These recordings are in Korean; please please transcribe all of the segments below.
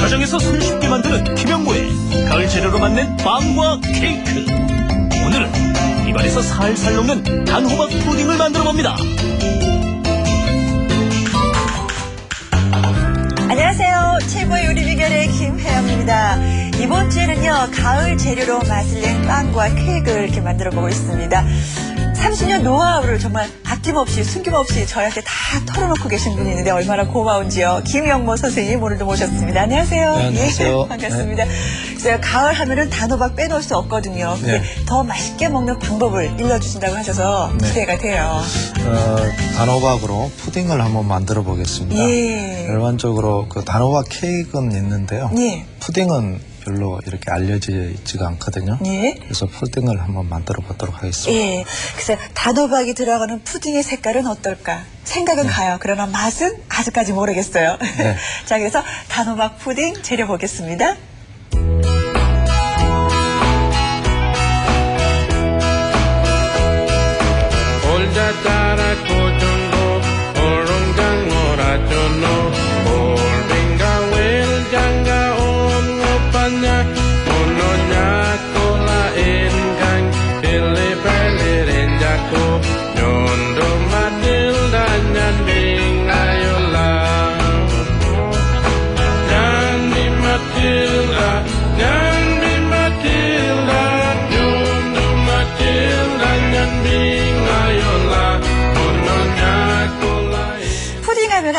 가정에서 손쉽게 만드는 김영구의 가을 재료로 만든 빵과 케이크. 오늘은 입안에서 살살 녹는 단호박 푸딩을 만들어 봅니다. 안녕하세요. 최고의 요리 비결의 김혜영입니다. 이번 주에는요, 가을 재료로 맛을 낸 빵과 케이크를 이렇게 만들어 보고 있습니다. 30년 노하우를 정말 아낌없이 숨김없이 저희한테 다 털어놓고 계신 분이 있는데 얼마나 고마운지요. 김영모 선생님 오늘도 모셨습니다. 안녕하세요. 네, 안녕하세요. 예, 반갑습니다. 제가 가을 하면은 단호박 빼놓을 수 없거든요. 근데 더 맛있게 먹는 방법을 일러주신다고 하셔서 기대가 돼요. 단호박으로 푸딩을 한번 만들어 보겠습니다. 예. 일반적으로 그 단호박 케이크는 있는데요. 예. 푸딩은 별로 이렇게 알려져 있지가 않거든요. 예. 그래서 푸딩을 한번 만들어 보도록 하겠습니다. 예. 그래서 단호박이 들어가는 푸딩의 색깔은 어떨까? 생각은 가요. 그러나 맛은 아직까지 모르겠어요. 네. 자, 그래서 단호박 푸딩 재료 보겠습니다.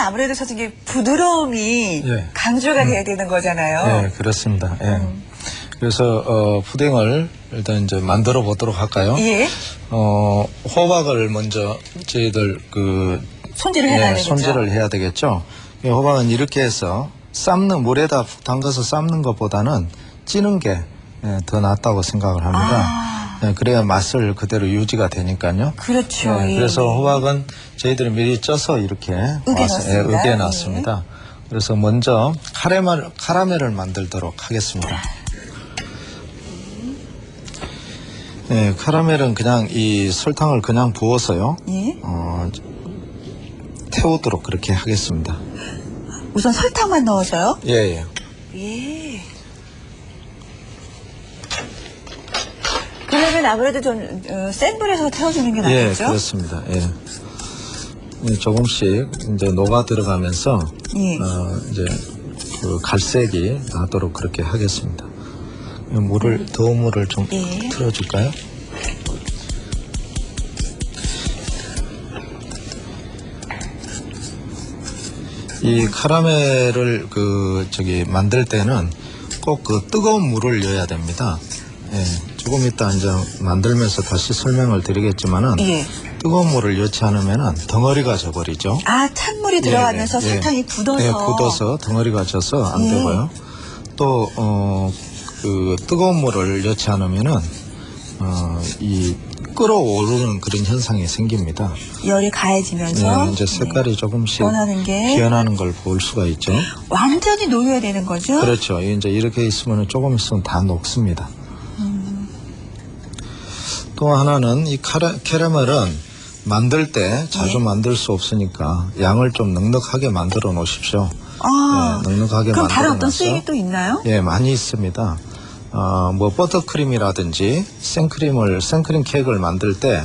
아무래도 저쪽에 부드러움이 강조가 돼야 되는 거잖아요. 네, 그렇습니다. 예. 그래서 푸딩을 일단 이제 만들어 보도록 할까요? 예. 호박을 먼저 저희들 손질을 해야 되겠죠. 손질을 해야 되겠죠. 호박은 이렇게 해서 삶는 물에다 푹 담가서 삶는 것보다는 찌는 게 더 낫다고 생각을 합니다. 그래야 맛을 그대로 유지가 되니까요. 그렇죠. 그래서 호박은 저희들이 미리 쪄서 이렇게 으깨놨습니다. 그래서 먼저 카라멜을 만들도록 하겠습니다. 네, 카라멜은 그냥 이 설탕을 그냥 부어서요. 예. 태우도록 그렇게 하겠습니다. 우선 설탕만 넣어서요? 예. 예. 그러면 아무래도 좀 센 불에서 태워주는 게 낫겠죠? 예, 그렇습니다. 예. 조금씩 이제 녹아 들어가면서 이제 그 갈색이 나도록 그렇게 하겠습니다. 더운 물을 좀 틀어줄까요? 이 카라멜을 만들 때는 꼭 뜨거운 물을 넣어야 됩니다. 예. 조금 이따 이제 만들면서 다시 설명을 드리겠지만은 뜨거운 물을 넣지 않으면은 덩어리가 져버리죠. 아, 찬물이 들어가면서 설탕이 굳어서. 네, 굳어서 덩어리가 져서 안 되고요. 또 뜨거운 물을 넣지 않으면은 이 끓어오르는 그런 현상이 생깁니다. 열이 가해지면서 이제 색깔이 조금씩 변하는 걸 볼 수가 있죠. 완전히 녹여야 되는 거죠? 그렇죠. 이제 이렇게 있으면 조금 있으면 다 녹습니다. 또 하나는 이 캐러멜은 만들 때 자주 만들 수 없으니까 양을 좀 넉넉하게 만들어 놓으십시오. 넉넉하게 그럼 다른 만들어 어떤 수익이 또 있나요? 예, 많이 있습니다. 버터크림이라든지 생크림 케이크를 만들 때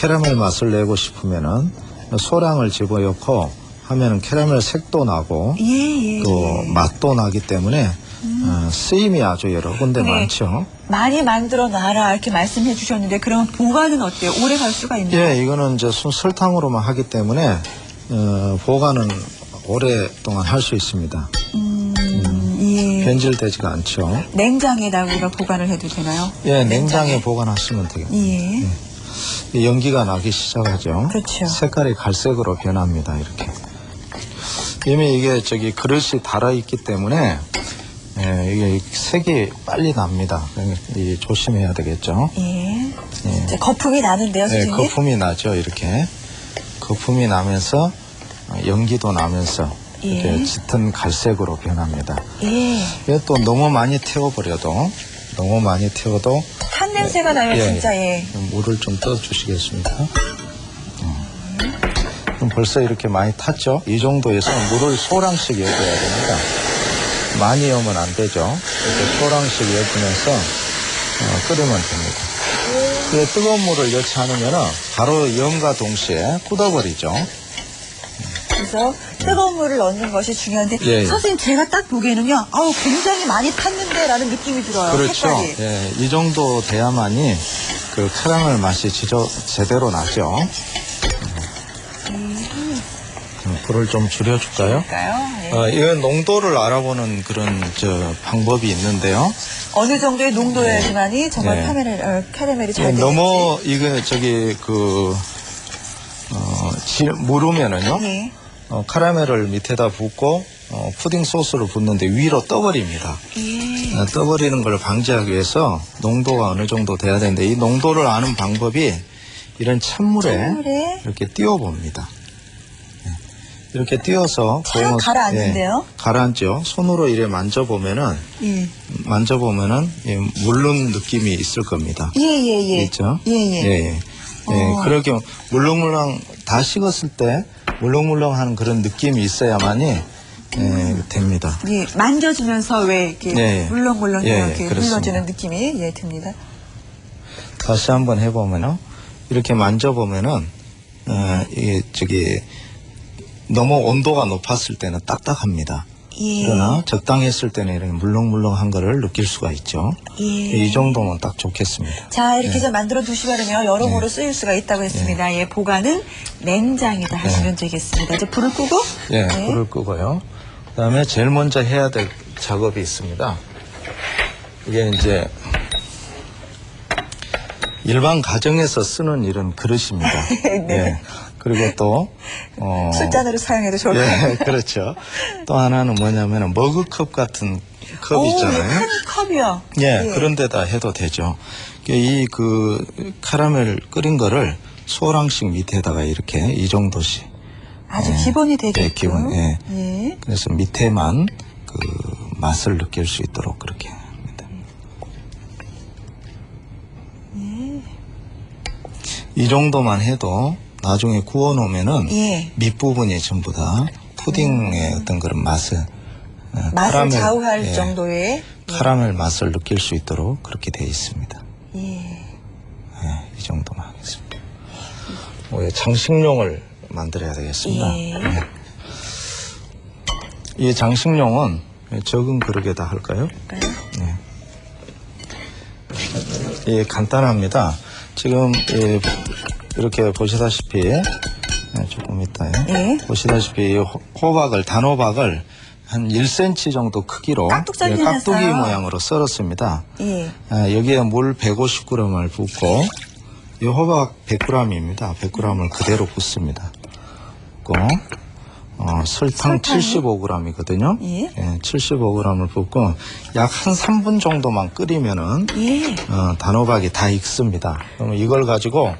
캐러멜 맛을 내고 싶으면은 소량을 집어넣고 하면은 캐러멜 색도 나고 또 맛도 나기 때문에 쓰임이 아주 여러 군데 많죠. 많이 만들어 놔라 이렇게 말씀해 주셨는데 그럼 보관은 어때요? 오래 갈 수가 있나요? 예, 이거는 이제 설탕으로만 하기 때문에 보관은 오랫동안 할 수 있습니다. 변질되지가 않죠. 냉장에다 우리가 보관을 해도 되나요? 예, 냉장에 보관하시면 되겠습니다. 예. 연기가 나기 시작하죠. 그렇죠. 색깔이 갈색으로 변합니다. 이렇게. 이미 이게 그릇이 달아있기 때문에 이게 색이 빨리 납니다. 조심해야 되겠죠. 예. 거품이 나는데요, 선생님? 네, 거품이 나죠. 이렇게. 거품이 나면서 연기도 나면서 이렇게 짙은 갈색으로 변합니다. 이게 또 너무 많이 태워도 탄 냄새가 나요, 진짜. 물을 좀 떠주시겠습니까? 그럼 벌써 이렇게 많이 탔죠? 이 정도에서 물을 소량씩 넣어야 됩니다. 많이 여면 안 되죠. 이렇게 소량씩 여주면서 끓이면 됩니다. 그 뜨거운 물을 넣지 않으면 바로 염과 동시에 굳어버리죠. 그래서 뜨거운 물을 넣는 것이 중요한데 예. 선생님 제가 딱 보기에는요. 아우 굉장히 많이 탔는데라는 느낌이 들어요. 그렇죠. 색깔이. 예, 이 정도 돼야만이 그 카라멜 맛이 제대로 나죠. 불을 좀 줄여줄까요? 그럴까요? 예. 이건 농도를 알아보는 그런 방법이 있는데요. 어느 정도의 농도여야지만이 정말 예. 카라멜이 잘 되는지. 너무 이거 무르면은요. 예. 카라멜을 밑에다 붓고 푸딩 소스를 붓는데 위로 떠버립니다. 예. 떠버리는 걸 방지하기 위해서 농도가 어느 정도 돼야 되는데 이 농도를 아는 방법이 이런 찬물에 이렇게 띄워봅니다. 이렇게 띄워서 잘 가라앉는데요? 가라앉죠. 손으로 이래 만져보면은 예. 물른 느낌이 있을 겁니다. 예. 있죠? 예. 그렇게 물렁물렁 다 식었을 때 물렁물렁하는 그런 느낌이 있어야만이 됩니다. 예. 만져주면서 왜 이렇게 물렁물렁 이렇게 그렇습니다. 눌러주는 느낌이 듭니다. 다시 한번 해보면은 이렇게 만져보면은 너무 온도가 높았을 때는 딱딱합니다. 예. 그러나 적당했을 때는 이렇게 물렁물렁한 거를 느낄 수가 있죠. 예. 이 정도면 딱 좋겠습니다. 자, 이렇게 해서 만들어 두시면요, 여러모로 쓰일 수가 있다고 했습니다. 예, 보관은 냉장에다 하시면 되겠습니다. 이제 불을 끄고. 불을 끄고요. 그 다음에 제일 먼저 해야 될 작업이 있습니다. 이게 이제 일반 가정에서 쓰는 이런 그릇입니다. 네. 그리고 또 술잔으로 사용해도 좋을 것 같아요. 그렇죠. 또 하나는 뭐냐면 머그컵 같은 컵 있잖아요. 큰 컵이요. 그런 데다 해도 되죠. 이 카라멜 끓인 거를 소량씩 밑에다가 이렇게 이 정도씩. 아주 기본이 되겠죠. 기본. 예. 그래서 밑에만 그 맛을 느낄 수 있도록 그렇게 합니다. 이 정도만 해도 나중에 구워 놓으면은 밑부분이 전부 다 푸딩의 어떤 그런 맛을 좌우할 정도의 카라멜 맛을 느낄 수 있도록 그렇게 되어 있습니다. 이 정도만 하겠습니다. 장식용을 만들어야 되겠습니다. 이 장식용은 적은 그릇에다 할까요? 간단합니다. 지금 이렇게 보시다시피 조금 있다. 보시다시피 단호박을 한 1cm 정도 크기로 깍두기 모양으로 썰었습니다. 여기에 물 150g을 붓고 이 호박 100g입니다. 100g을 그대로 붓습니다. 설탕 75g이거든요. 75g을 붓고 약 한 3분 정도만 끓이면은 단호박이 다 익습니다. 그러면 이걸 가지고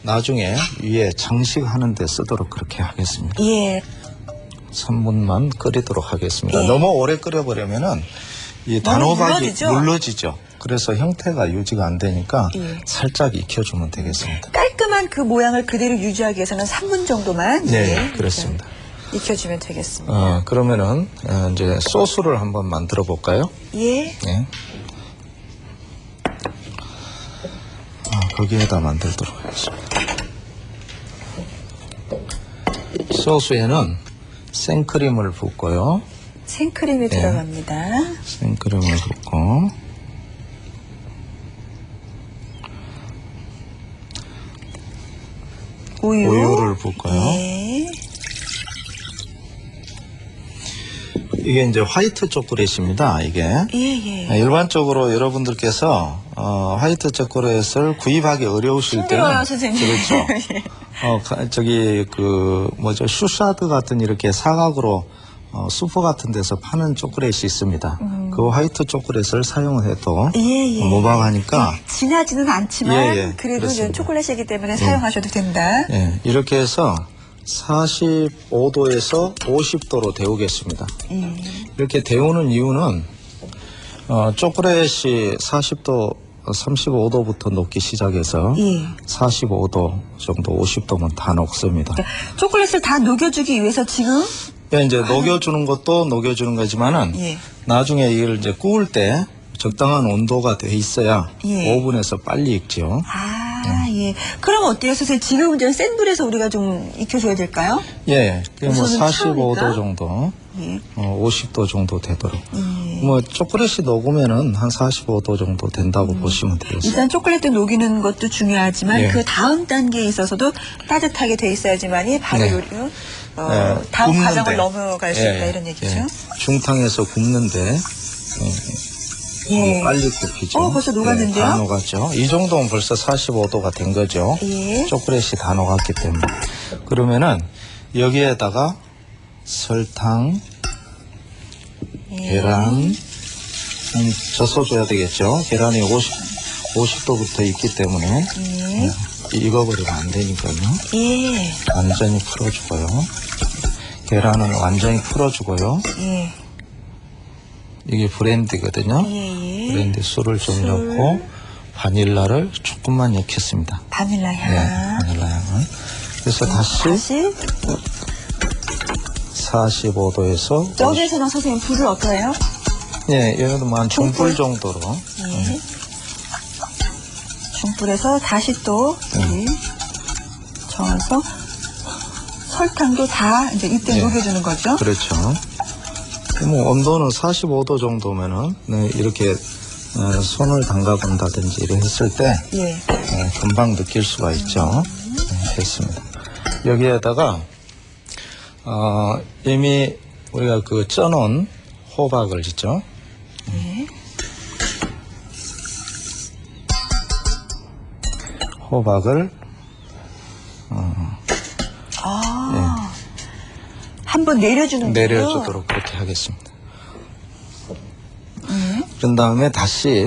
나중에 위에 장식하는 데 쓰도록 그렇게 하겠습니다. 3분만 끓이도록 하겠습니다. 너무 오래 끓여버리면은 이 단호박이 물러지죠. 그래서 형태가 유지가 안 되니까 살짝 익혀주면 되겠습니다. 깔끔한 그 모양을 그대로 유지하기 위해서는 3분 정도만 그렇습니다. 익혀주면 되겠습니다. 그러면은 이제 소스를 한번 만들어 볼까요? 거기에다 만들도록 하겠습니다. 소스에는 생크림을 붓고요. 생크림이 들어갑니다. 생크림을 붓고 우유를 붓고요. 이게 이제 화이트 초콜릿입니다. 이게 일반적으로 여러분들께서 화이트 초콜릿을 구입하기 어려우실 때는 선생님. 그렇죠. 슈샤드 같은 이렇게 사각으로 슈퍼 같은 데서 파는 초콜릿이 있습니다. 그 화이트 초콜릿을 사용해도 무방하니까 진하지는 않지만 그래도 그렇습니다. 초콜릿이기 때문에 사용하셔도 된다. 이렇게 해서 45도에서 50도로 데우겠습니다. 이렇게 데우는 이유는 초콜릿이 40도, 35도부터 녹기 시작해서 45도 정도, 50도면 다 녹습니다. 초콜릿을 다 녹여주기 위해서 지금 그러니까 이제 녹여주는 것도 녹여주는 거지만은 예. 나중에 이걸 이제 구울 때 적당한 온도가 돼 있어야 예. 오븐에서 빨리 익죠. 예. 그럼 어때요, 선생님? 지금은 이제 센 불에서 우리가 좀 익혀줘야 될까요? 예, 뭐 우선은 45도 차우니까? 정도, 예. 50도 정도 되도록. 예. 뭐 초콜릿이 녹으면은 한 45도 정도 된다고 보시면 되겠어요. 일단 초콜릿도 녹이는 것도 중요하지만 예. 그 다음 단계에 있어서도 따뜻하게 돼 있어야지만이 바로 네. 요리는 예, 다음 굽는데. 과정을 넘어갈 수 있다 예, 이런 얘기죠. 예. 중탕에서 굽는데 예. 빨리 굽히죠. 벌써 녹았는데요? 다 녹았죠. 이 정도면 벌써 45도가 된 거죠. 예. 초콜릿이 다 녹았기 때문에. 그러면은 여기에다가 설탕, 예. 계란 젖어줘야 되겠죠. 계란이 50도부터 있기 때문에 예. 익어버리면 안 되니까요. 예. 완전히 풀어주고요. 계란을 완전히 풀어주고요. 예. 이게 브랜디거든요. 예. 브랜디 술을 좀 넣고 바닐라를 조금만 넣겠습니다. 바닐라 향. 네, 바닐라 향을. 그래서 다시 45도에서 여기에서는 선생님 불을 어떻게 해요? 예, 얘네도 뭐한 중불 정도로 예. 중불에서 다시 또 여기 저어서 설탕도 다 이제 이때 예. 녹여주는 거죠. 그렇죠. 뭐 온도는 45도 정도면은 네, 이렇게 손을 담가 본다든지 이렇게 했을 때 예. 금방 느낄 수가 있죠. 네, 됐습니다. 여기에다가 이미 우리가 그 쪄놓은 호박을 있죠. 예. 호박을 한번 내려주는 거요? 내려주도록 그렇게 하겠습니다. 그런 다음에 다시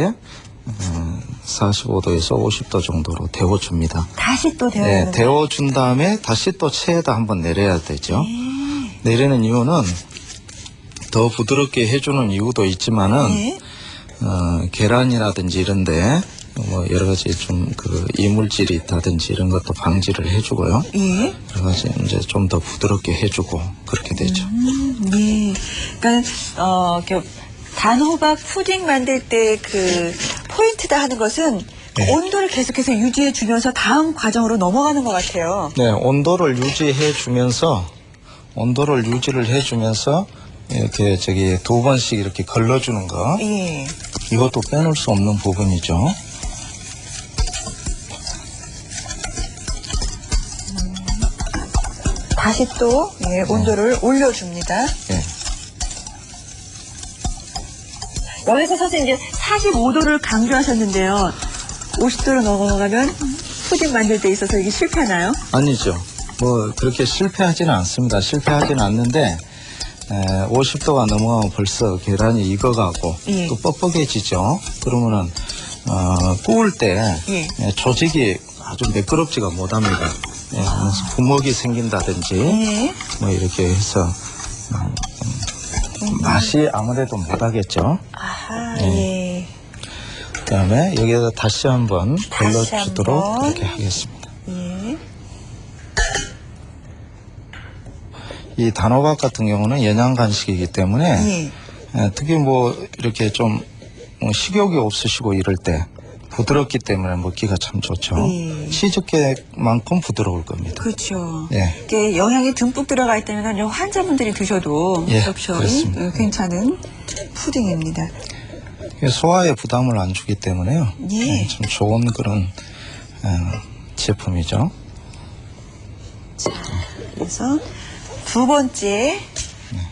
45도에서 50도 정도로 데워줍니다. 다시 또 네, 데워주는 거예요? 데워준 다음에 다시 또 체에다 한번 내려야 되죠. 내리는 이유는 더 부드럽게 해주는 이유도 있지만은 예. 계란이라든지 이런데 뭐 여러 가지 좀 그 이물질이 있다든지 이런 것도 방지를 해주고요. 예. 여러 가지 이제 좀 더 부드럽게 해주고 그렇게 되죠. 예. 그러니까 단호박 푸딩 만들 때 그 포인트다 하는 것은 네. 온도를 계속해서 유지해 주면서 다음 과정으로 넘어가는 것 같아요. 네, 온도를 유지를 해주면서 이렇게 두 번씩 이렇게 걸러주는 거. 예. 이것도 빼놓을 수 없는 부분이죠. 다시 또 온도를 올려줍니다. 예. 여기서 선생님 이제 45도를 강조하셨는데요. 50도로 넘어가면 푸딩 만들 때 있어서 이게 실패하나요? 아니죠. 뭐 그렇게 실패하지는 않습니다. 실패하지는 않는데 50도가 넘어가면 벌써 계란이 익어가고 예. 또 뻑뻑해지죠. 그러면은 구울 때 예. 조직이 아주 매끄럽지가 못합니다. 그래서 부먹이 생긴다든지 예. 뭐 이렇게 해서 맛이 아무래도 못하겠죠. 아하, 예. 그다음에 여기에다 다시 한번 다시 걸러주도록 한번. 그렇게 하겠습니다. 예. 이 단호박 같은 경우는 영양 간식이기 때문에 특히 뭐 이렇게 좀 식욕이 없으시고 이럴 때 부드럽기 때문에 먹기가 참 좋죠. 치즈케만큼 부드러울 겁니다. 그렇죠. 예. 이게 영양이 듬뿍 들어가 있다면 환자분들이 드셔도 예, 섭쇼이 그렇습니다. 괜찮은 푸딩입니다. 소화에 부담을 안 주기 때문에요. 예. 참 좋은 그런 제품이죠. 그래서 두 번째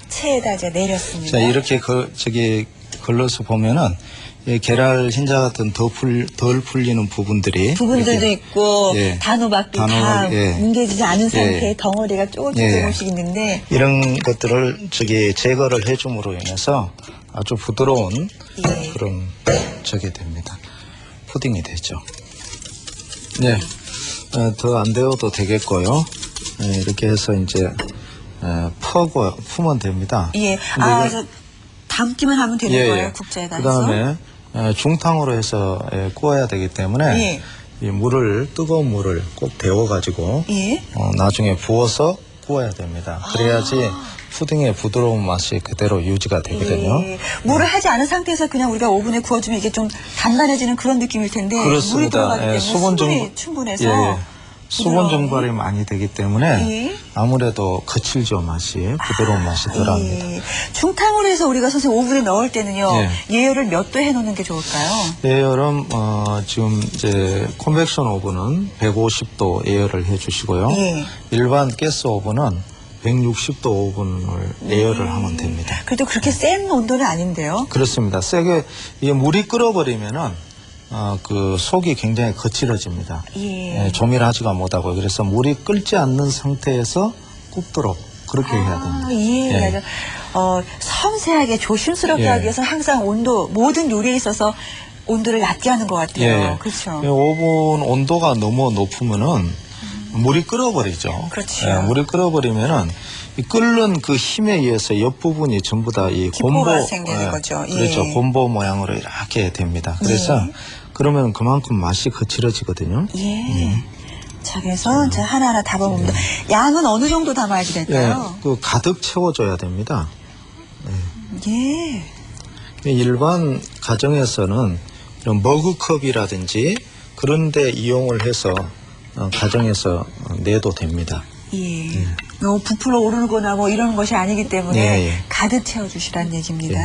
체에다 이제 내렸습니다. 자, 이렇게 걸러서 보면은 이 계란 흰자 같은 덜 풀리는 부분들이 부분들도 이렇게, 있고 예. 단호박도 다 단호박, 예. 뭉개지지 않은 상태의 예. 덩어리가 조금씩 예. 조금씩 있는데 이런 것들을 제거를 해줌으로 인해서 아주 부드러운 예. 그런 됩니다. 푸딩이 되죠. 네, 더 안 데워도 되겠고요. 이렇게 해서 이제 풀면 됩니다. 예. 근데 저 담기만 하면 되는 예, 거예요, 예. 국자에다 해서. 그다음에 중탕으로 해서 구워야 되기 때문에 예. 이 뜨거운 물을 꼭 데워가지고 예. 나중에 부어서 구워야 됩니다. 그래야지 푸딩의 부드러운 맛이 그대로 유지가 되거든요. 예. 물을 하지 않은 상태에서 그냥 우리가 오븐에 구워주면 이게 좀 단단해지는 그런 느낌일 텐데 물이 그렇습니다. 들어가기 때문에 수분이 정발- 충분해서 수분 부드러워요. 정발이 많이 되기 때문에 예. 아무래도 거칠죠 맛이 부드러운 맛이 덜합니다. 예. 중탕으로 해서 우리가 선생님 오븐에 넣을 때는요 예열을 몇 도 해놓는 게 좋을까요? 예열은 지금 이제 컨벡션 오븐은 150도 예열을 해주시고요. 예. 일반 가스 오븐은 160도 오븐을 예열을 하면 됩니다. 그래도 그렇게 센 온도는 아닌데요. 그렇습니다. 세게 이게 물이 끓어버리면은 그 속이 굉장히 거칠어집니다. 예. 조밀하지가 못하고 그래서 물이 끓지 않는 상태에서 굽도록 그렇게 해야 됩니다. 예. 예. 섬세하게 조심스럽게 예. 하기 위해서 항상 온도 모든 요리에 있어서 온도를 낮게 하는 것 같아요. 그렇죠. 오븐 온도가 너무 높으면은 물이 끓어버리죠. 그렇죠. 예, 물이 끓어버리면은 이 끓는 그 힘에 의해서 옆 부분이 전부 다 이 기포가 곰보 생기는 거죠. 예. 그렇죠. 곰보 모양으로 이렇게 됩니다. 그래서 예. 그러면 그만큼 맛이 거칠어지거든요. 예. 자, 그래서 이제 하나하나 담아봅니다. 양은 어느 정도 담아야지 예, 될까요? 그 가득 채워줘야 됩니다. 예. 일반 가정에서는 이런 머그컵이라든지 그런 데 이용을 해서 가정에서 내도 됩니다. 예. 뭐 부풀어 오르는 거나 뭐 이런 것이 아니기 때문에 예, 예. 가득 채워주시라는 얘기입니다.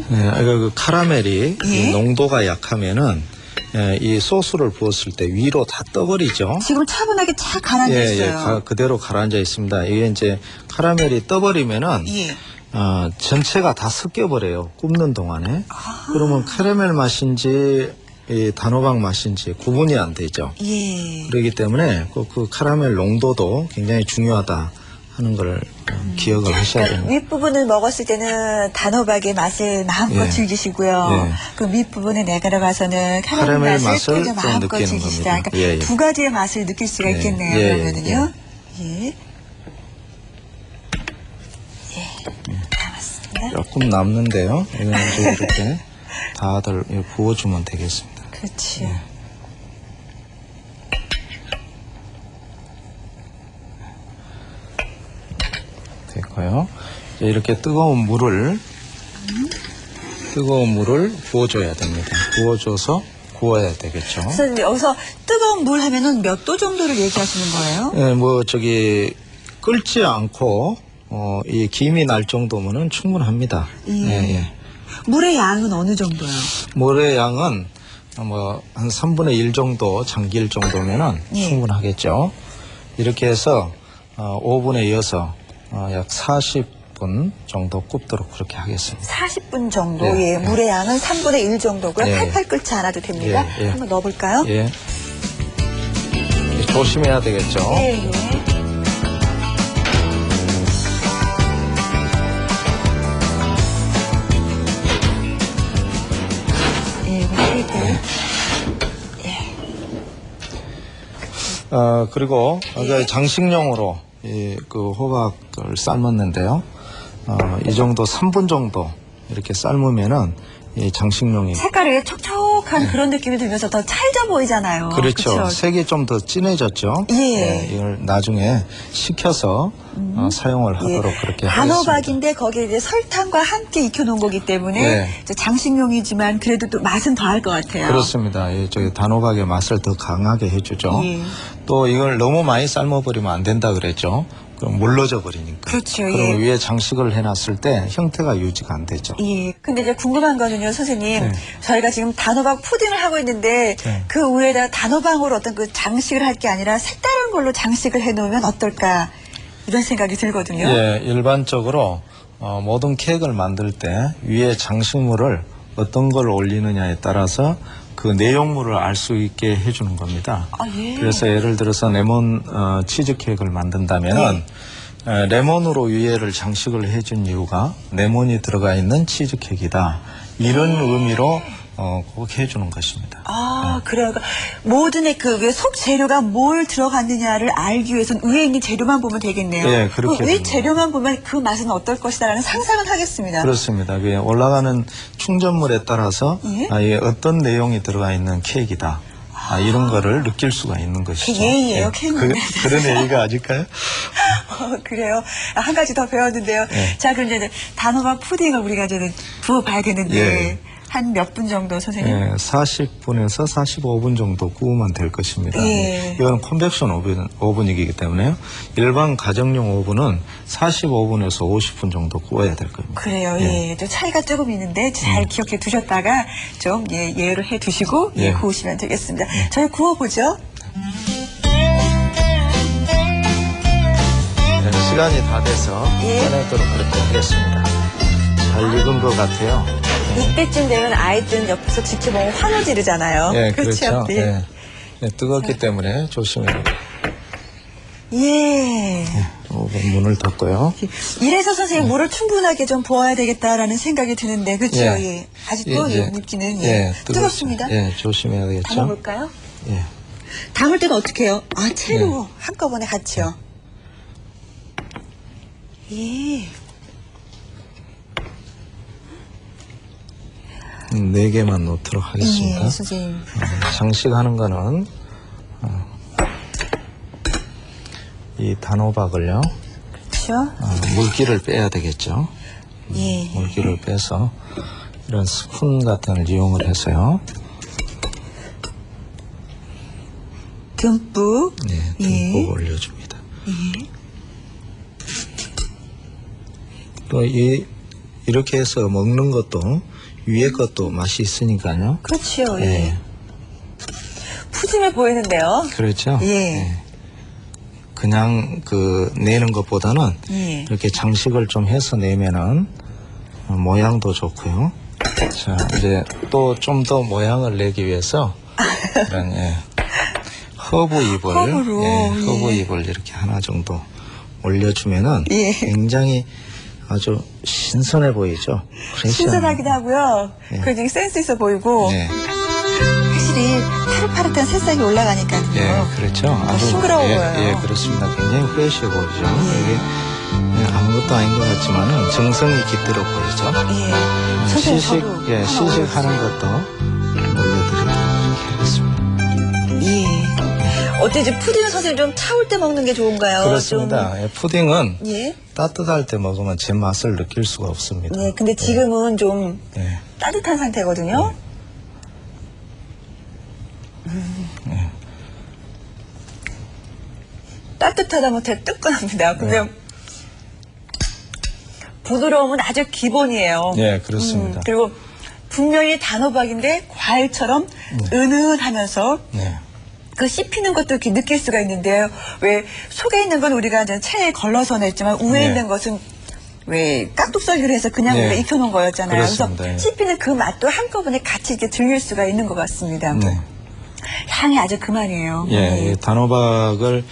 그 카라멜이 예? 이 농도가 약하면은 이 소스를 부었을 때 위로 다 떠버리죠. 지금 차분하게 착 가라앉아 있어요. 그대로 가라앉아 있습니다. 이게 이제 카라멜이 떠버리면은 예. 전체가 다 섞여버려요. 굽는 동안에. 그러면 카라멜 맛인지 이 단호박 맛인지 구분이 안 되죠. 예. 그렇기 때문에 그 카라멜 농도도 굉장히 중요하다 하는 걸 기억을 하셔야 그러니까 됩니다. 윗부분을 먹었을 때는 단호박의 맛을 마음껏 예. 즐기시고요. 예. 그 밑부분에 내려가서 카라멜 카라멜 맛을 맛을 또 좀 마음껏 느끼는 즐기시라. 겁니다. 그러니까 예, 예. 두 가지의 맛을 느낄 수가 예. 있겠네요. 예, 예, 그러면은요. 예. 남았습니다. 조금 남는데요. 이거는 이제 이렇게 다들 부어주면 되겠습니다. 그렇죠. 예. 됐고요. 이제 이렇게 뜨거운 물을 부어줘야 됩니다. 부어줘서 구워야 되겠죠. 선생님 여기서 뜨거운 물 하면은 몇 도 정도를 얘기하시는 거예요? 예, 뭐 끓지 않고 이 김이 날 정도면은 충분합니다. 예. 물의 양은 어느 정도요? 물의 양은 뭐 한 3분의 1 정도 잠길 정도면은 예. 충분하겠죠. 이렇게 해서 오븐에 이어서 약 40분 정도 굽도록 그렇게 하겠습니다. 40분 정도. 예, 예. 물의 양은 3분의 1 정도고요. 예, 팔팔 끓지 않아도 됩니다. 예, 예. 한번 넣어볼까요? 예. 조심해야 되겠죠. 예, 예. 그리고 예. 장식용으로 그 호박을 삶았는데요. 이 정도 3분 정도 이렇게 삶으면은 이 장식용이 색깔이 촉촉한 그런 느낌이 들면서 더 찰져 보이잖아요. 그렇죠. 그쵸? 색이 좀 더 진해졌죠. 예. 이걸 나중에 식혀서 사용을 하도록 그렇게 하겠습니다. 단호박인데 거기에 이제 설탕과 함께 익혀놓은 거기 때문에 예. 이제 장식용이지만 그래도 또 맛은 더할 것 같아요. 그렇습니다. 저기 단호박의 맛을 더 강하게 해주죠. 예. 또 이걸 너무 많이 삶아버리면 안 된다 그랬죠. 그럼 물러져 버리니까. 그렇죠. 그럼 예. 위에 장식을 해놨을 때 형태가 유지가 안 되죠. 예. 근데 이제 궁금한 거는요, 선생님. 네. 저희가 지금 단호박 푸딩을 하고 있는데 네. 그 위에다 단호박으로 어떤 그 장식을 할 게 아니라 색다른 걸로 장식을 해놓으면 어떨까 이런 생각이 들거든요. 예, 일반적으로 모든 케이크를 만들 때 위에 장식물을 어떤 걸 올리느냐에 따라서 그 내용물을 알 수 있게 해주는 겁니다. 아, 예. 그래서 예를 들어서 레몬 치즈 케이크를 만든다면은 레몬으로 위에를 장식을 해준 이유가 레몬이 들어가 있는 치즈 케이크이다. 이런 의미로 꼭 해주는 것입니다. 아, 그래요. 그러니까 모든 그 속 재료가 뭘 들어갔느냐를 알기 위해서는 위에 있는 재료만 보면 되겠네요. 예, 그렇게 위 됩니다. 재료만 보면 그 맛은 어떨 것이다라는 상상은 하겠습니다. 그렇습니다. 그게 올라가는 충전물에 따라서 예? 이게 어떤 내용이 들어가 있는 케이크이다. 이런 거를 느낄 수가 있는 것이죠. 그 예의예요, 케이크는. 그런 예의가 아닐까요? 그래요. 한 가지 더 배웠는데요. 예. 자, 그럼 이제 단호박 푸딩을 우리가 이제 부어봐야 되는데 예. 한 몇 분 정도 선생님? 예, 40분에서 45분 정도 구우면 될 것입니다. 예. 이거는 컨벡션 오븐이기 때문에요. 일반 가정용 오븐은 45분에서 50분 정도 구워야 될 겁니다. 그래요. 예. 좀 차이가 조금 있는데 잘 기억해 두셨다가 좀 예의를 해 두시고 예. 구우시면 되겠습니다. 저희 구워보죠. 네, 시간이 다 돼서 예. 꺼내도록 그렇게 하겠습니다. 잘 익은 것 같아요. 이때쯤 되면 아이들은 옆에서 지켜보면 환호 지르잖아요. 예, 그렇죠. 예. 예. 예, 뜨겁기 때문에 조심해요. 예. 오븐 문을 닫고요. 이래서 선생님 물을 충분하게 좀 부어야 되겠다라는 생각이 드는데 그렇죠? 예. 예. 아직도 예, 묻기는 뜨겁죠. 뜨겁습니다. 예, 조심해야 되겠죠. 담아볼까요? 예. 담을 때는 어떻게 해요? 채로 한꺼번에 같이요. 예. 4개만 넣도록 하겠습니다. 예, 선생님. 장식하는 거는 이 단호박을요. 그렇죠? 물기를 빼야 되겠죠. 예. 물기를 빼서 이런 스푼 같은 걸 이용을 해서요. 듬뿍. 네, 듬뿍 올려줍니다. 또 이렇게 해서 먹는 것도 위에 것도 맛이 있으니까요. 그렇죠. 예. 예. 푸짐해 보이는데요. 그렇죠. 예. 그냥 내는 것보다는 예. 이렇게 장식을 좀 해서 내면은 모양도 좋고요. 자, 이제 또 좀 더 모양을 내기 위해서 이런 허브 잎을 허브로, 허브 예. 잎을 이렇게 하나 정도 올려주면은 예. 굉장히 아주 신선해 보이죠. 프레시한. 신선하기도 하고요. 예. 그리고 생스 있어 보이고 네, 확실히 파릇파릇한 새싹이 올라가니까요. 예, 그렇죠. 아주 싱그러워 보여요. 예, 그렇습니다. 굉장히 프레시해 보이죠. 이게 아무것도 아닌 것 같지만은 정성이 깃들어 보이죠. 예. 선생님, 저도 하나 시식하는 것도 올려드리도록 하겠습니다. 예. 어때지 푸딩은 선생님 좀 차올 때 먹는 게 좋은가요? 그렇습니다. 예, 푸딩은 좀, 예. 따뜻할 때 먹으면 제 맛을 느낄 수가 없습니다. 네, 근데 지금은 좀 예. 따뜻한 상태거든요. 따뜻하다 못해 뜨끈합니다. 근데 부드러움은 아주 기본이에요. 예, 그렇습니다. 그리고 분명히 단호박인데 과일처럼 은은하면서 네. 그 씹히는 것도 이렇게 느낄 수가 있는데요. 왜 속에 있는 건 우리가 이제 체에 걸러서 냈지만 위에 네. 있는 것은 왜 깍둑썰기를 해서 그냥 네. 우리가 익혀놓은 거였잖아요. 그렇습니다. 그래서 예. 씹히는 그 맛도 한꺼번에 같이 이렇게 즐길 수가 있는 것 같습니다. 네. 향이 아주 그만이에요. 예, 이 단호박을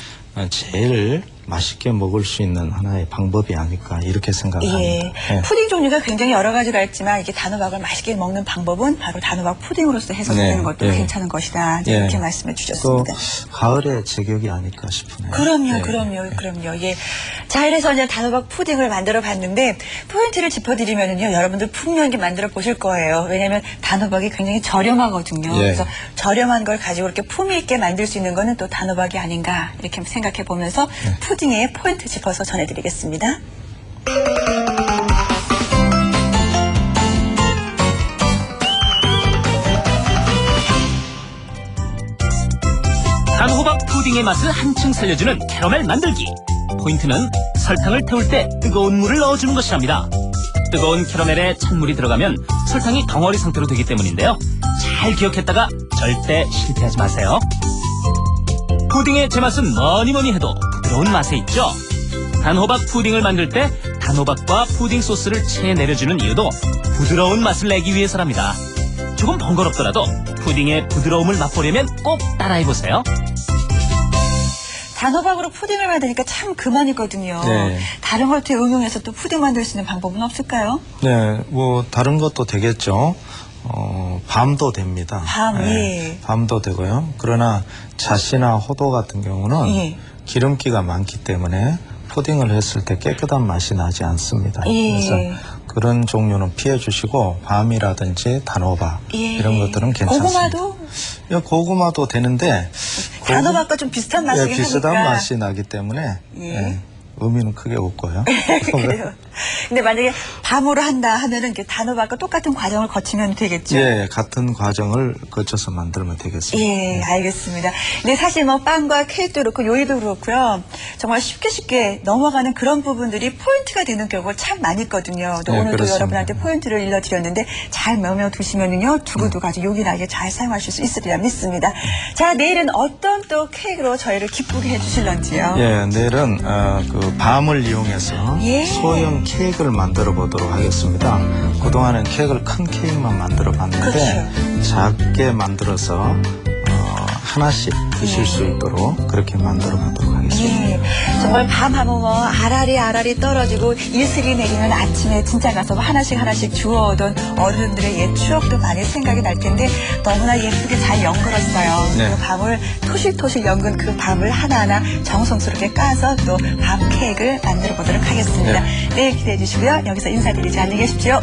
제일 맛있게 먹을 수 있는 하나의 방법이 아닐까 이렇게 생각합니다. 예. 예. 푸딩 종류가 굉장히 여러 가지가 있지만 이게 단호박을 맛있게 먹는 방법은 바로 단호박 푸딩으로서 해서 네. 드리는 것도 예. 괜찮은 것이다. 예. 이렇게 말씀해 또 주셨습니다. 가을의 제격이 아닐까 싶으네요. 그럼요, 예. 그럼요. 예. 자, 이래서 이제 단호박 푸딩을 만들어 봤는데, 포인트를 짚어드리면요, 여러분들 분명히 만들어 보실 거예요. 왜냐면 단호박이 굉장히 저렴하거든요. 예. 그래서 저렴한 걸 가지고 이렇게 품위 있게 만들 수 있는 거는 또 단호박이 아닌가, 이렇게 생각해 보면서 푸딩의 포인트 짚어서 전해드리겠습니다. 단호박 푸딩의 맛을 한층 살려주는 캐러멜 만들기. 포인트는 설탕을 태울 때 뜨거운 물을 넣어주는 것이랍니다. 뜨거운 캐러멜에 찬물이 들어가면 설탕이 덩어리 상태로 되기 때문인데요. 잘 기억했다가 절대 실패하지 마세요. 푸딩의 제맛은 뭐니뭐니 해도 부드러운 맛에 있죠. 단호박 푸딩을 만들 때 단호박과 푸딩 소스를 채 내려주는 이유도 부드러운 맛을 내기 위해서랍니다. 조금 번거롭더라도 푸딩의 부드러움을 맛보려면 꼭 따라해보세요. 단호박으로 푸딩을 만드니까 참 그만이거든요. 네. 다른 걸 또 응용해서 또 푸딩 만들 수 있는 방법은 없을까요? 네, 뭐 다른 것도 되겠죠. 밤도 됩니다. 밤, 예. 밤도 되고요. 그러나 잣이나 호도 같은 경우는 예. 기름기가 많기 때문에 푸딩을 했을 때 깨끗한 맛이 나지 않습니다. 예. 그래서 그런 종류는 피해 주시고 밤이라든지 단호박 예. 이런 것들은 괜찮습니다. 고구마도? 예, 고구마도 되는데 단호박과 좀 비슷한 맛이긴 예, 비슷한 하니까. 맛이 나기 때문에 예. 예, 의미는 크게 없고요. 그래요. 근데 만약에 밤으로 한다 하면은 이렇게 단호박과 똑같은 과정을 거치면 되겠죠. 예, 같은 과정을 거쳐서 만들면 되겠습니다. 예, 알겠습니다. 근데 사실 뭐 빵과 케이크도 그렇고 요리도 그렇고요. 정말 쉽게 넘어가는 그런 부분들이 포인트가 되는 경우가 참 많이 있거든요. 또 네, 오늘도 그렇습니다. 여러분한테 포인트를 일러드렸는데 잘 메모두시면은요 두고두고 아주 요긴하게 잘 사용하실 수 있으리라 믿습니다. 자, 내일은 어떤 또 케이크로 저희를 기쁘게 해주실런지요. 예, 내일은 그 밤을 이용해서 예. 소형 케이크를 만들어 보도록 하겠습니다. 그동안은 케이크를 큰 케이크만 만들어 봤는데 그렇죠. 작게 만들어서 하나씩 드실 수 있도록 그렇게 만들어 보도록 하겠습니다. 예, 정말 밤하면 뭐 아라리 떨어지고 이슬이 내리는 아침에 진짜 가서 하나씩 주워오던 어른들의 옛 추억도 많이 생각이 날 텐데 너무나 예쁘게 잘 연글었어요. 네. 그 밤을 토실토실 연근 그 밤을 하나하나 정성스럽게 까서 또 밤 케이크를 만들어 보도록 하겠습니다. 내일 기대해 주시고요. 여기서 인사드리지 안녕히 계십시오.